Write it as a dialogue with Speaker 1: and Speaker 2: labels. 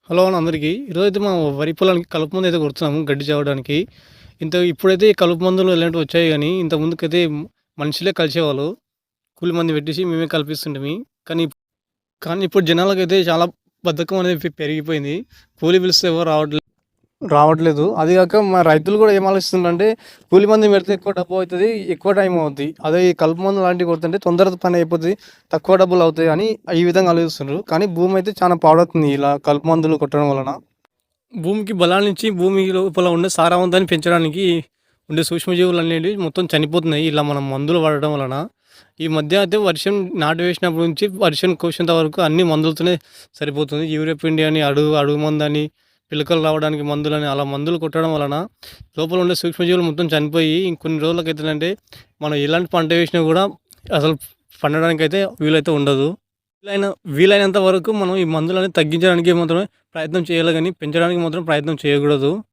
Speaker 1: Hello అన్న అందరికీ. ఈరోజైతే మా వరి పొలానికి కలుపు మందైతే కొడుతున్నాము గడ్డి చావడానికి. ఇప్పుడైతే ఈ కలుపు మందులు ఇలాంటివి వచ్చాయి గానీ, ఇంతకు ముందుకైతే మనుషులే కలిసేవాళ్ళు. కూలి మంది పెట్టేసి మేమే కలిపిస్తుంటిమి. కానీ కానీ ఇప్పుడు జనాలకైతే చాలా బద్ధకం అనేది పెరిగిపోయింది. కూలి పిలిస్తే ఎవరు రావట్లేదు. అది గాక మా రైతులు గూడా ఏం ఆలోచిస్తున్నారంటే, కూలి మందిని పెడితే ఎక్కువ డబ్బు అవుతది, ఎక్కువ టైం అవుద్ది. అదే ఈ కలుపు మందు లాంటివి కొడుతుంటే తొందరగా పని అయిపోతది, తక్కువ డబ్బులు అవుతాయి అని ఈ విధంగా ఆలోచిస్తున్నారు. కానీ భూమి అయితే చాలా పాడవుతుంది ఇలా కలుపు మందులు కొట్టడం వలన. భూమికి బలాన్నిచ్చి భూమి లోపల ఉండే సారవంతాన్ని పెంచడానికి ఉండే సూక్ష్మజీవులనేటివి మొత్తం చనిపోతున్నాయి ఇలా మనం మందులు వాడడం వలన. ఈ మధ్య అయితే వర్షం నాటు వేసినప్పటి నుంచి వర్షం కురిసేంత వరకు అన్ని మందులతోనే సరిపోతుంది. యూరియా పిండి అని, అడుగు మందని, పిలకలు రావడానికి మందులని అలా మందులు కొట్టడం వలన లోపల ఉండే సూక్ష్మజీవులు మొత్తం చనిపోయి ఇంకొన్ని రోజులకైతేనంటే మనం ఎలాంటి పంట వేసినా కూడా అసలు పండడానికైతే వీలైతే ఉండదు. వీలైనంత వరకు మనం ఈ మందులని తగ్గించడానికి మాత్రమే ప్రయత్నం చేయాలి గానీ పెంచడానికి మాత్రం ప్రయత్నం చేయకూడదు.